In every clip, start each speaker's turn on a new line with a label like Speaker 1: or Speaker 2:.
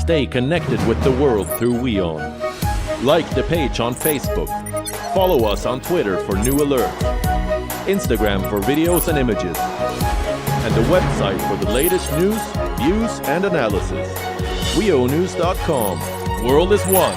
Speaker 1: Stay connected with the world through WION. Like the page on Facebook. Follow us on Twitter for new alerts. Instagram for videos and images. And the website for the latest news, views and analysis. WIONews.com. World is one.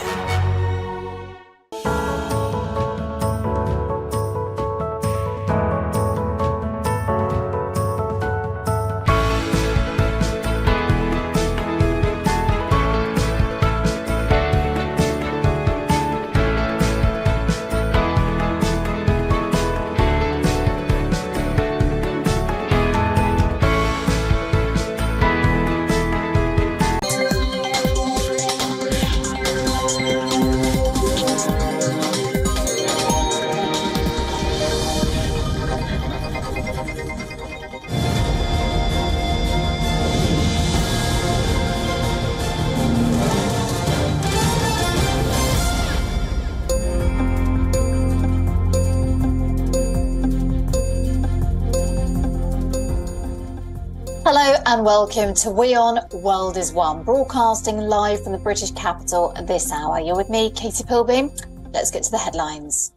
Speaker 2: Hello and welcome to WION World is One, broadcasting live from the British capital this hour. You're with me, Katie Pilbeam. Let's get to the headlines.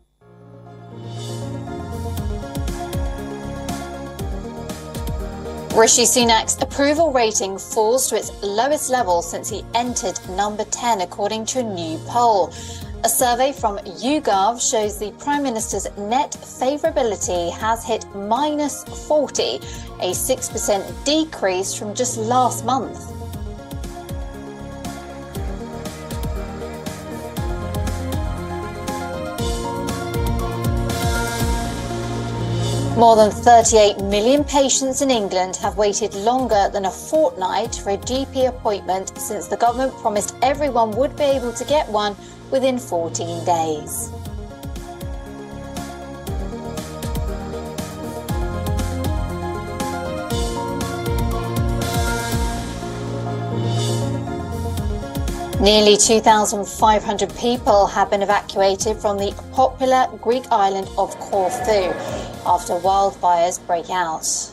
Speaker 2: Rishi Sunak's approval rating falls to its lowest level since he entered number 10, according to a new poll. A survey from YouGov shows the Prime Minister's net favourability has hit minus 40, a 6% decrease from just last month. More than 38 million patients in England have waited longer than a fortnight for a GP appointment since the government promised everyone would be able to get one within 14 days. Nearly 2,500 people have been evacuated from the popular Greek island of Corfu after wildfires break out.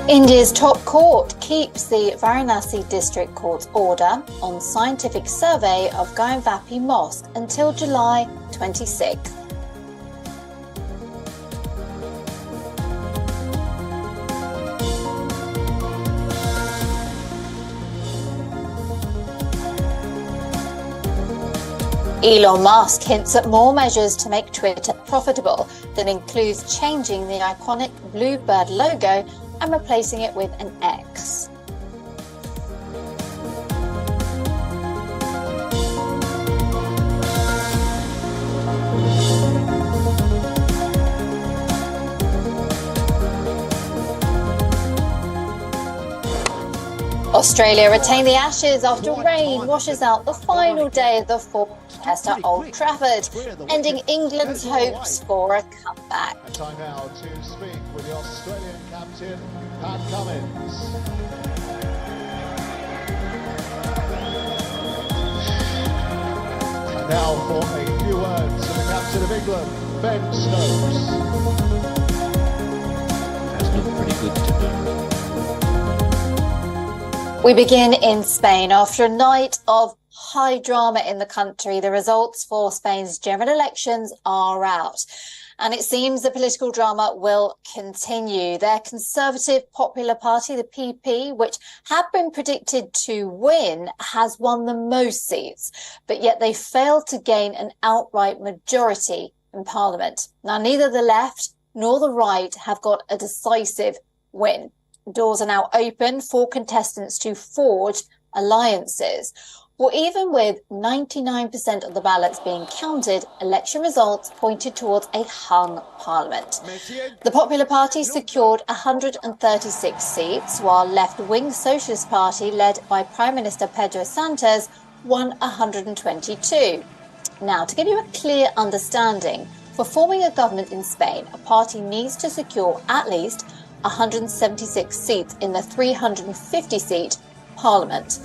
Speaker 2: India's top court keeps the Varanasi District Court's order on scientific survey of Vapi Mosque until July 26th. Elon Musk hints at more measures to make Twitter profitable that includes changing the iconic bluebird logo and replacing it with an X. Australia retained the Ashes after rain washes out the final day of the fourth test at Old Trafford, ending England's hopes for a comeback.
Speaker 3: Time now to speak with the Australian captain, Pat Cummins. And now for a few words from the captain of England, Ben Stokes.
Speaker 4: Has looked pretty good to me.
Speaker 2: We begin in Spain. After a night of high drama in the country, the results for Spain's general elections are out. And it seems the political drama will continue. Their Conservative Popular Party, the PP, which had been predicted to win, has won the most seats, but yet they failed to gain an outright majority in Parliament. Now, neither the left nor the right have got a decisive win. Doors are now open for contestants to forge alliances. Well, even with 99% of the ballots being counted, election results pointed towards a hung parliament. The Popular Party secured 136 seats, while left-wing Socialist Party, led by Prime Minister Pedro Sanchez, won 122. Now, to give you a clear understanding, for forming a government in Spain, a party needs to secure at least 176 seats in the 350-seat parliament.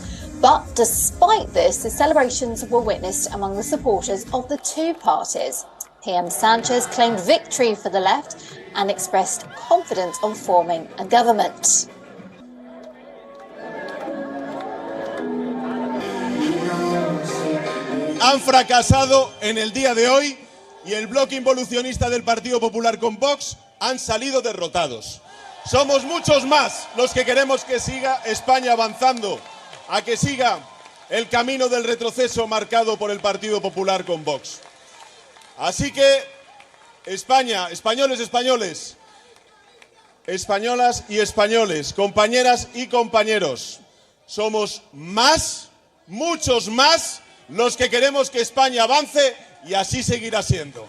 Speaker 2: But despite this, the celebrations were witnessed among the supporters of the two parties. PM Sanchez claimed victory for the left and expressed confidence on forming a government.
Speaker 5: Han fracasado en el día de hoy y el bloque involucionista del Partido Popular con Vox han salido derrotados. Somos muchos más los que queremos que siga España avanzando, a que siga el camino del retroceso marcado por el Partido Popular con Vox. Así que España, españoles, españoles, españolas y españoles, compañeras y compañeros, somos más, muchos más, los que queremos que España avance y así seguirá siendo.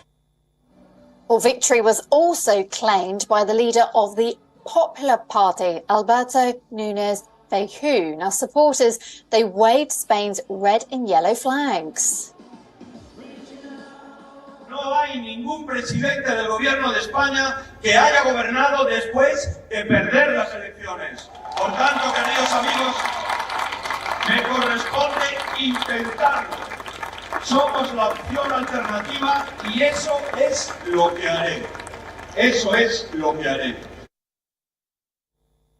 Speaker 2: Well, victory was also claimed by the leader of the Popular Party, Alberto Núñez Feijóo. Now, supporters, they waved Spain's red and yellow flags.
Speaker 6: No hay ningún presidente del gobierno de España que haya gobernado después de perder las elecciones. Por tanto, queridos amigos, me corresponde intentarlo. Somos la opción alternativa y eso es lo que haré. Eso es lo que haré.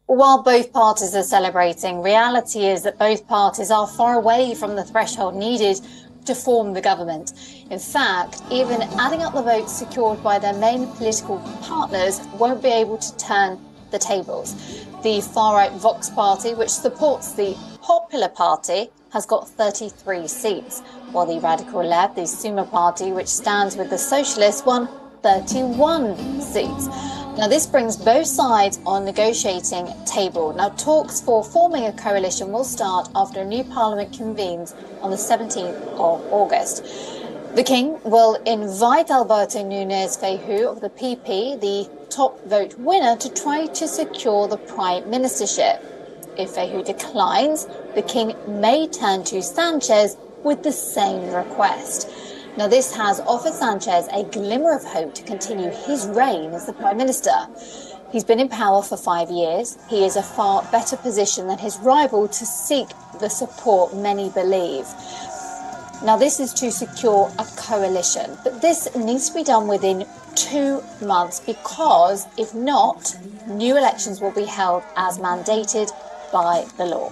Speaker 2: While both parties are celebrating, reality is that both parties are far away from the threshold needed to form the government. In fact, even adding up the votes secured by their main political partners won't be able to turn the tables. The far-right Vox party, which supports the Popular Party, has got 33 seats, while the radical left, the Summa party, which stands with the socialists, won 31 seats. Now, this brings both sides on negotiating table. Now, talks for forming a coalition will start after a new parliament convenes on the 17th of August. The King will invite Alberto Núñez Feijóo of the PP, the top vote winner, to try to secure the prime ministership. If Feijóo declines, the King may turn to Sanchez with the same request. Now, this has offered Sanchez a glimmer of hope to continue his reign as the Prime Minister. He's been in power for 5 years. He is a far better position than his rival to seek the support many believe. Now, this is to secure a coalition, but this needs to be done within 2 months because, if not, new elections will be held as mandated by the law.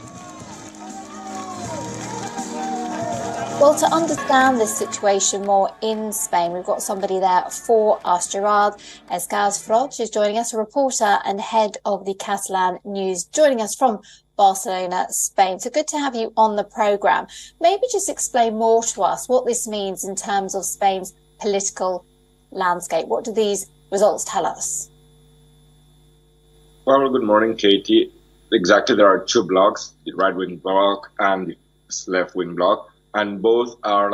Speaker 2: Well, to understand this situation more in Spain, we've got somebody there for us. Gerard Escaz-Froig is joining us, a reporter and head of the Catalan News, joining us from Barcelona, Spain. So good to have you on the programme. Maybe just explain more to us what this means in terms of Spain's political landscape. What do these results tell us?
Speaker 7: Well, good morning, Katie. Exactly, there are two blocs, the right-wing bloc and the left-wing bloc. And both are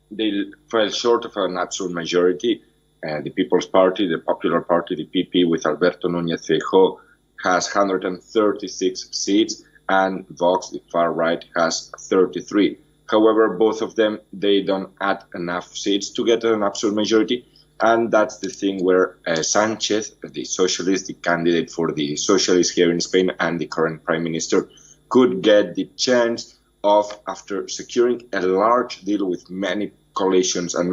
Speaker 7: they fell short of an absolute majority. The People's Party, the Popular Party, the PP with Alberto Núñez Feijóo has 136 seats, and Vox, the far right, has 33. However, both of them, they don't add enough seats to get an absolute majority. And that's the thing where Sanchez, the socialist, the candidate for the socialists here in Spain and the current prime minister, could get the chance of, after securing a large deal with many coalitions and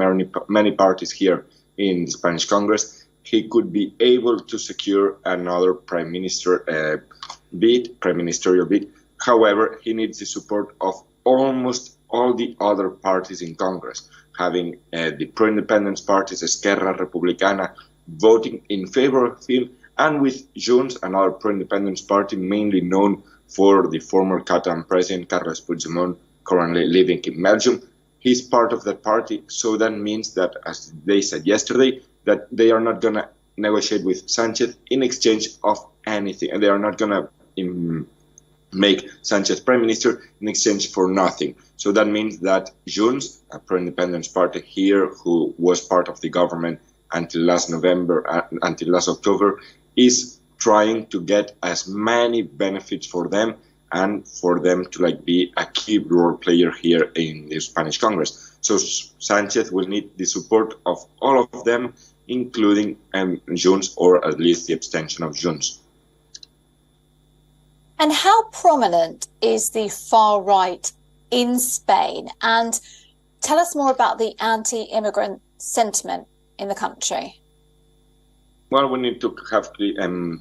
Speaker 7: many parties here in the Spanish Congress, he could be able to secure another prime ministerial bid. However, he needs the support of almost all the other parties in Congress, having the pro-independence parties, Esquerra Republicana, voting in favor of him, and with Junts, another pro-independence party mainly known for the former Catalan president, Carles Puigdemont, currently living in Belgium. He's part of that party, so that means that, as they said yesterday, that they are not going to negotiate with Sanchez in exchange of anything, and they are not going to make Sanchez prime minister in exchange for nothing. So that means that Junts, a pro-independence party here who was part of the government until last October, is trying to get as many benefits for them and for them to be a key role player here in the Spanish Congress. So Sanchez will need the support of all of them, including Junts, or at least the abstention of Junts.
Speaker 2: And how prominent is the far-right in Spain. And tell us more about the anti-immigrant sentiment in the country.
Speaker 7: Well, we need to have to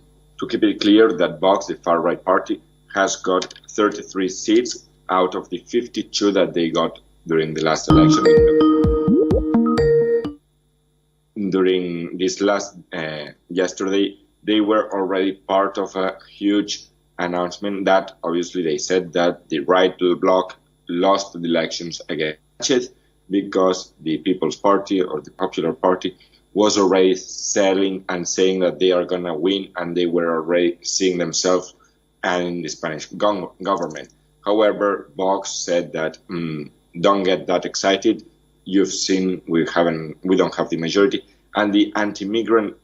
Speaker 7: keep it clear that Vox, the far-right party, has got 33 seats out of the 52 that they got during the last election. During this last yesterday, they were already part of a huge announcement that obviously they said that the right bloc lost the elections against Sánchez because the People's Party or the Popular Party was already selling and saying that they are going to win, and they were already seeing themselves and in the Spanish government. However, Vox said that don't get that excited. You've seen we don't have the majority, and the anti-migrant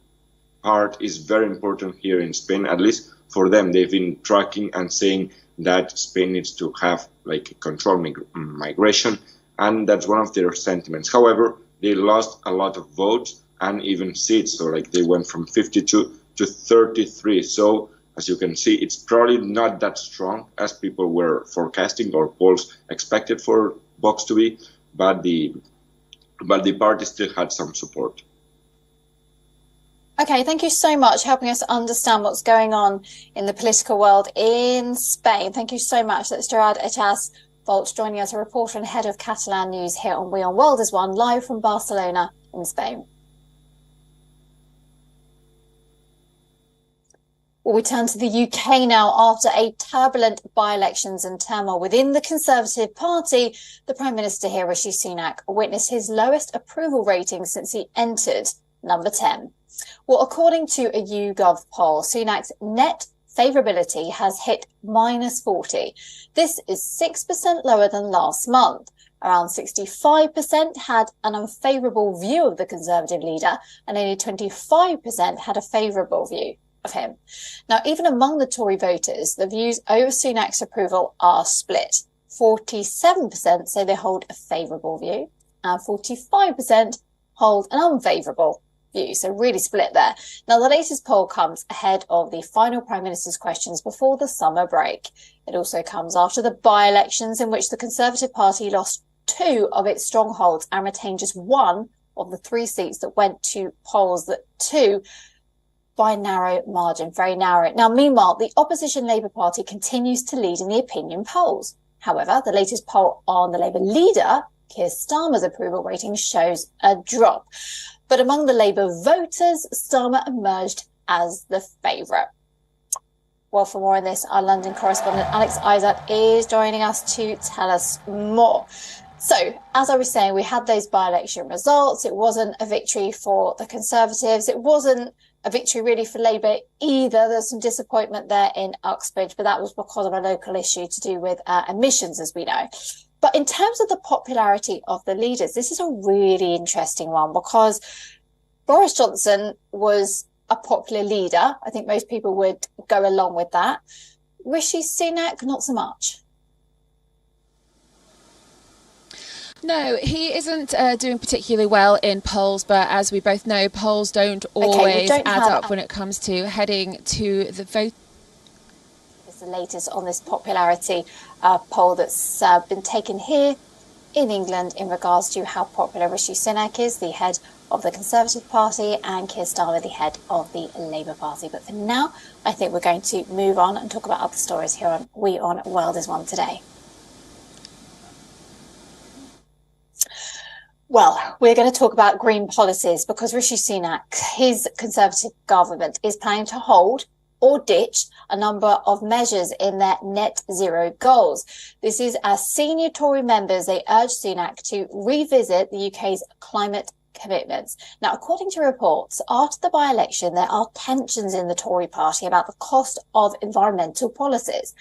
Speaker 7: part is very important here in Spain. At least for them, they've been tracking and saying that Spain needs to have control migration, and that's one of their sentiments. However, they lost a lot of votes and even seats, so they went from 52 to 33. So as you can see, it's probably not that strong as people were forecasting or polls expected for Vox to be, but the party still had some support.
Speaker 2: Okay, thank you so much for helping us understand what's going on in the political world in Spain. Thank you so much. That's Gerard Echas Volt joining us, a reporter and head of Catalan news here on WION World is One, live from Barcelona in Spain. Well, we turn to the UK now. After a turbulent by-elections and turmoil within the Conservative Party, the Prime Minister here, Rishi Sunak, witnessed his lowest approval rating since he entered number 10. Well, according to a YouGov poll, Sunak's net favourability has hit -40. This is 6% lower than last month. Around 65% had an unfavourable view of the Conservative leader, and only 25% had a favourable view of him. Now, even among the Tory voters, the views over Sunak's approval are split. 47% say they hold a favourable view, and 45% hold an unfavourable view. So really split there. Now, the latest poll comes ahead of the final Prime Minister's questions before the summer break. It also comes after the by-elections in which the Conservative Party lost 2 of its strongholds and retained just 1 of the 3 seats that went to polls that 2 by narrow margin, very narrow. Now, meanwhile, the opposition Labour Party continues to lead in the opinion polls. However, the latest poll on the Labour leader, Keir Starmer's approval rating, shows a drop. But among the Labour voters, Starmer emerged as the favourite. Well, for more on this, our London correspondent Alex Isaac is joining us to tell us more. So, as I was saying, we had those by-election results. It wasn't a victory for the Conservatives. It wasn't a victory really for Labour either. There's some disappointment there in Uxbridge, but that was because of a local issue to do with emissions, as we know. But in terms of the popularity of the leaders, this is a really interesting one because Boris Johnson was a popular leader. I think most people would go along with that. Rishi Sunak, not so much.
Speaker 8: No, he isn't doing particularly well in polls, but as we both know, polls don't always add up when it comes to heading to the vote.
Speaker 2: It's the latest on this popularity poll that's been taken here in England in regards to how popular Rishi Sunak is, the head of the Conservative Party, and Keir Starmer, the head of the Labour Party. But for now, I think we're going to move on and talk about other stories here on WION World is One today. Well, we're going to talk about green policies because Rishi Sunak, his Conservative government, is planning to hold or ditch a number of measures in their net zero goals. This is as senior Tory members, they urge Sunak to revisit the UK's climate commitments. Now, according to reports, after the by-election, there are tensions in the Tory party about the cost of environmental policies.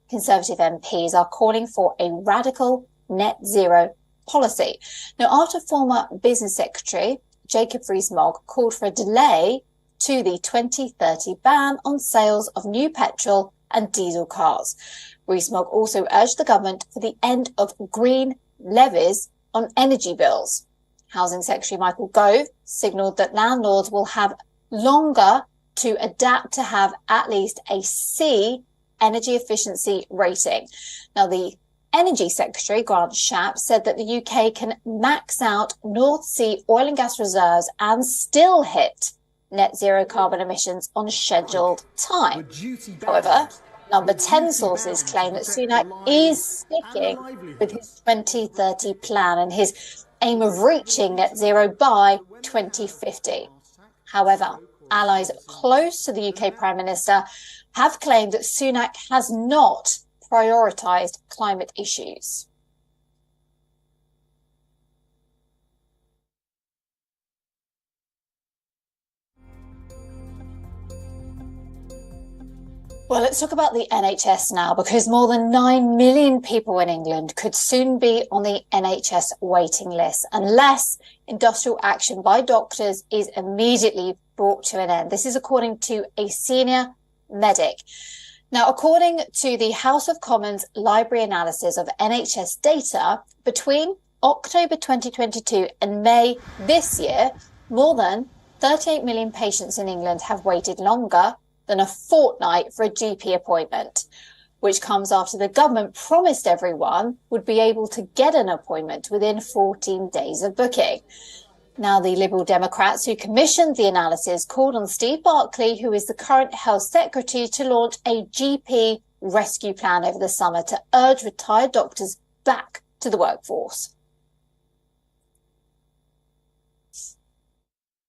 Speaker 2: Conservative MPs are calling for a radical net zero policy. Now, after former Business Secretary Jacob Rees-Mogg called for a delay to the 2030 ban on sales of new petrol and diesel cars. Rees-Mogg also urged the government for the end of green levies on energy bills. Housing Secretary Michael Gove signalled that landlords will have longer to adapt to have at least a C energy efficiency rating. Now, the Energy Secretary Grant Shapps said that the UK can max out North Sea oil and gas reserves and still hit net zero carbon emissions on scheduled time. However, Number 10 sources claim that Sunak is sticking with his 2030 plan and his aim of reaching net zero by 2050. However, allies close to the UK Prime Minister have claimed that Sunak has not prioritised climate issues. Well, let's talk about the NHS now, because more than 9 million people in England could soon be on the NHS waiting list unless industrial action by doctors is immediately brought to an end. This is according to a senior medic. Now, according to the House of Commons library analysis of NHS data, between October 2022 and May this year, more than 38 million patients in England have waited longer than a fortnight for a GP appointment, which comes after the government promised everyone would be able to get an appointment within 14 days of booking. Now, the Liberal Democrats who commissioned the analysis called on Steve Barclay, who is the current Health Secretary, to launch a GP rescue plan over the summer to urge retired doctors back to the workforce.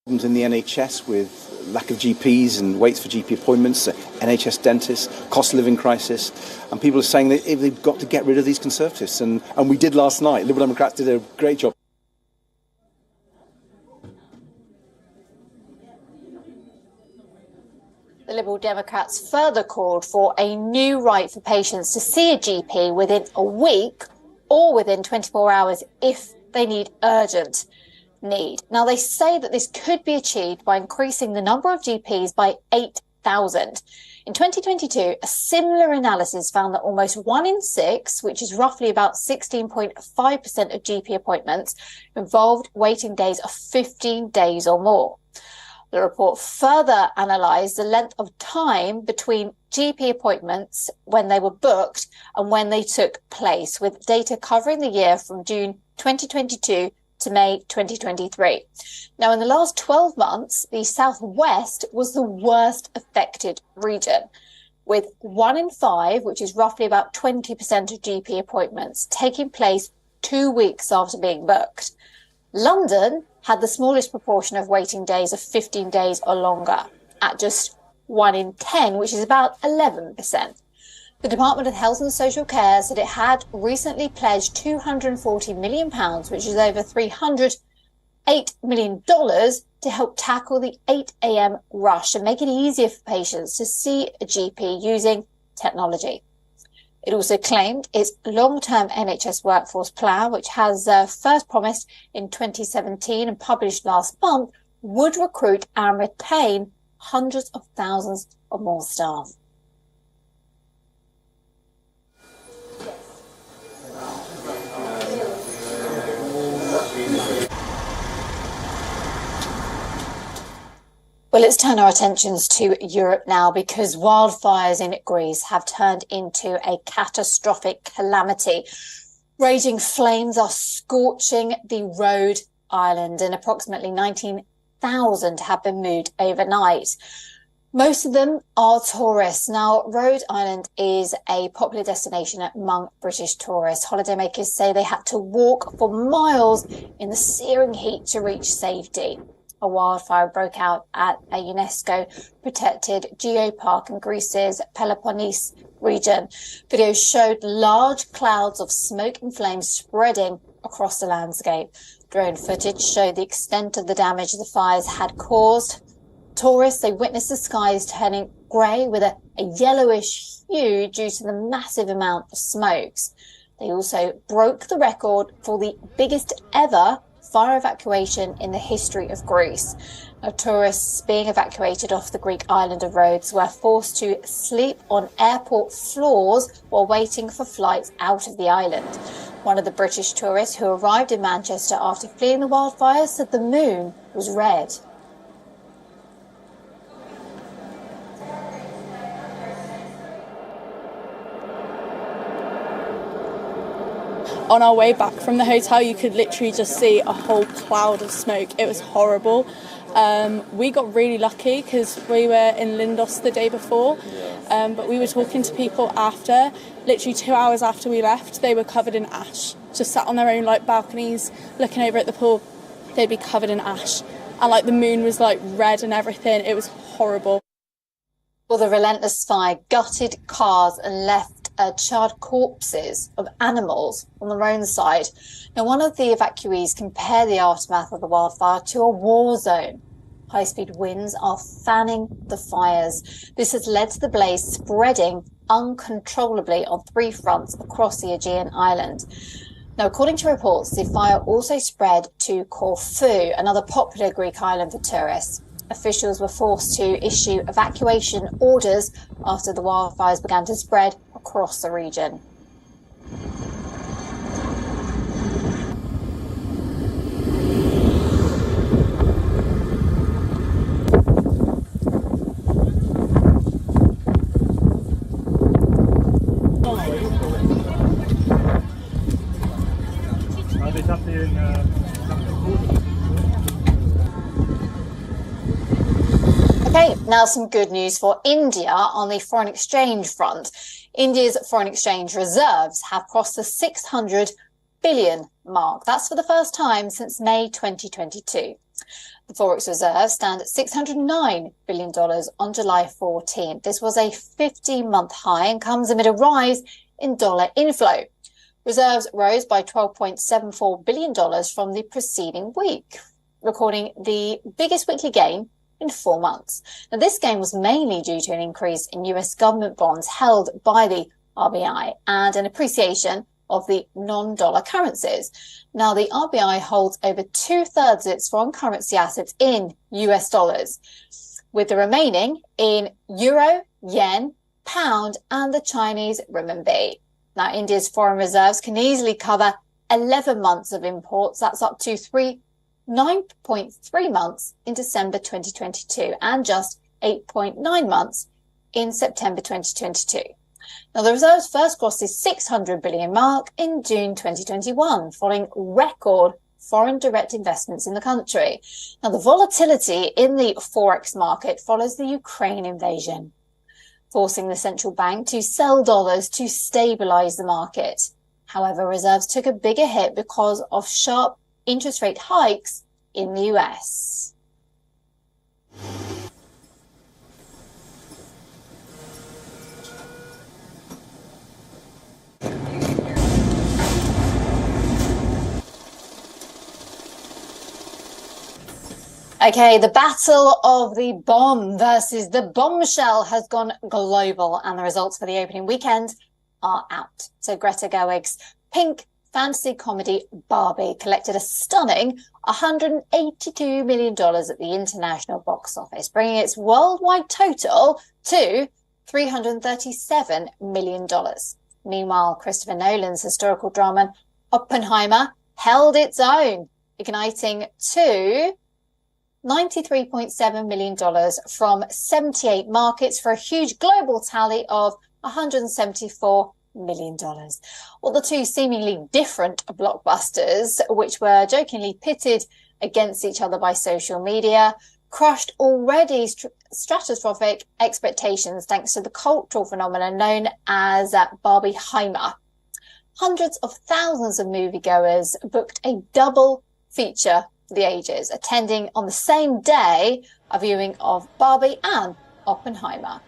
Speaker 9: Problems in the NHS with lack of GPs and waits for GP appointments, NHS dentists, cost of living crisis, and people are saying that they've got to get rid of these Conservatives, and we did last night. Liberal Democrats did a great job.
Speaker 2: The Liberal Democrats further called for a new right for patients to see a GP within a week or within 24 hours if they need urgent need. Now, they say that this could be achieved by increasing the number of GPs by 8,000. In 2022, a similar analysis found that almost 1 in 6, which is roughly about 16.5% of GP appointments, involved waiting days of 15 days or more. The report further analysed the length of time between GP appointments when they were booked and when they took place, with data covering the year from June 2022 to May 2023. Now, in the last 12 months, the South West was the worst affected region, with 1 in 5, which is roughly about 20% of GP appointments, taking place 2 weeks after being booked. London had the smallest proportion of waiting days of 15 days or longer, at just 1 in 10, which is about 11%. The Department of Health and Social Care said it had recently pledged £240 million, which is over $308 million, to help tackle the 8 a.m. rush and make it easier for patients to see a GP using technology. It also claimed its long-term NHS workforce plan, which has first promised in 2017 and published last month, would recruit and retain hundreds of thousands of more staff. Well, let's turn our attentions to Europe now, because wildfires in Greece have turned into a catastrophic calamity. Raging flames are scorching the Rhode Island, and approximately 19,000 have been moved overnight. Most of them are tourists. Now, Rhode Island is a popular destination among British tourists. Holidaymakers say they had to walk for miles in the searing heat to reach safety. A wildfire broke out at a UNESCO-protected geopark in Greece's Peloponnese region. Videos showed large clouds of smoke and flames spreading across the landscape. Drone footage showed the extent of the damage the fires had caused. Tourists, they witnessed the skies turning grey with a yellowish hue due to the massive amount of smokes. They also broke the record for the biggest ever fire evacuation in the history of Greece. Now, tourists being evacuated off the Greek island of Rhodes were forced to sleep on airport floors while waiting for flights out of the island. One of the British tourists who arrived in Manchester after fleeing the wildfires said the moon was red.
Speaker 10: on our way back from the hotel, you could literally just see a whole cloud of smoke. It was horrible. We got really lucky because we were in Lindos the day before, but we were talking to people after, literally 2 hours after we left, they were covered in ash, just sat on their own like balconies looking over at the pool. They'd be covered in ash, and like the moon was like red and everything. It was horrible.
Speaker 2: Well, the relentless fire gutted cars and left charred corpses of animals on the roadside. Now, one of the evacuees compared the aftermath of the wildfire to a war zone. High-speed winds are fanning the fires. This has led to the blaze spreading uncontrollably on 3 fronts across the Aegean island. Now, according to reports, the fire also spread to Corfu, another popular Greek island for tourists. Officials were forced to issue evacuation orders after the wildfires began to spread across the region. Okay, now some good news for India on the foreign exchange front. India's foreign exchange reserves have crossed the 600 billion mark. That's for the first time since May 2022. The Forex reserves stand at $609 billion on July 14th. This was a 50-month high and comes amid a rise in dollar inflow. Reserves rose by $12.74 billion from the preceding week, recording the biggest weekly gain in 4 months. Now, this gain was mainly due to an increase in US government bonds held by the RBI and an appreciation of the non-dollar currencies. Now, the RBI holds over 2/3 of its foreign currency assets in US dollars, with the remaining in euro, yen, pound, and the Chinese renminbi. Now, India's foreign reserves can easily cover 11 months of imports. That's up to 9.3 months in December 2022 and just 8.9 months in September 2022. Now, the reserves first crossed the 600 billion mark in June 2021, following record foreign direct investments in the country. Now, the volatility in the Forex market follows the Ukraine invasion, forcing the central bank to sell dollars to stabilize the market. However, reserves took a bigger hit because of sharp interest rate hikes in the US. Okay, the battle of the bomb versus the bombshell has gone global, and the results for the opening weekend are out. So Greta Gerwig's pink fantasy comedy Barbie collected a stunning $182 million at the international box office, bringing its worldwide total to $337 million. Meanwhile, Christopher Nolan's historical drama Oppenheimer held its own, igniting to $93.7 million from 78 markets for a huge global tally of $174 million. Well, the two seemingly different blockbusters, which were jokingly pitted against each other by social media, crushed already stratospheric expectations thanks to the cultural phenomenon known as Barbieheimer. Hundreds of thousands of moviegoers booked a double feature for the ages, attending on the same day a viewing of Barbie and Oppenheimer.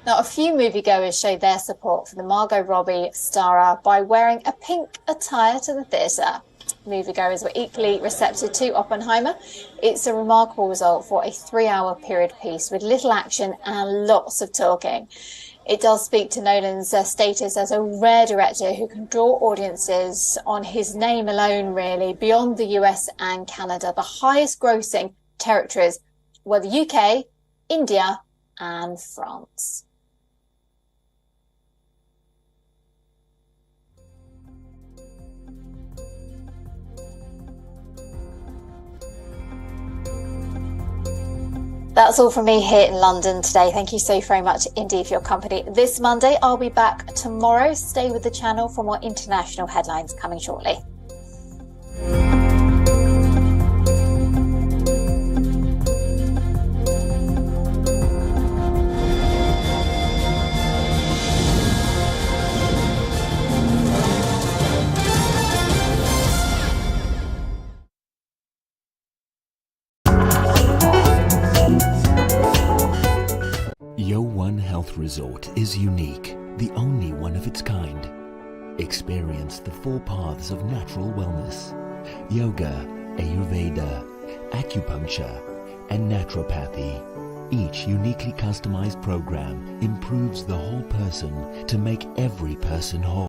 Speaker 2: Now, a few moviegoers showed their support for the Margot Robbie starer by wearing a pink attire to the theatre. Moviegoers were equally receptive to Oppenheimer. It's a remarkable result for a 3-hour period piece with little action and lots of talking. It does speak to Nolan's status as a rare director who can draw audiences on his name alone, really, beyond the US and Canada. The highest grossing territories were the UK, India, and France. That's all from me here in London today. Thank you so very much indeed for your company this Monday. I'll be back tomorrow. Stay with the channel for more international headlines coming shortly.
Speaker 11: WION Health Resort is unique, the only one of its kind. Experience the 4 paths of natural wellness: yoga, Ayurveda, acupuncture, and naturopathy. Each uniquely customized program improves the whole person to make every person whole.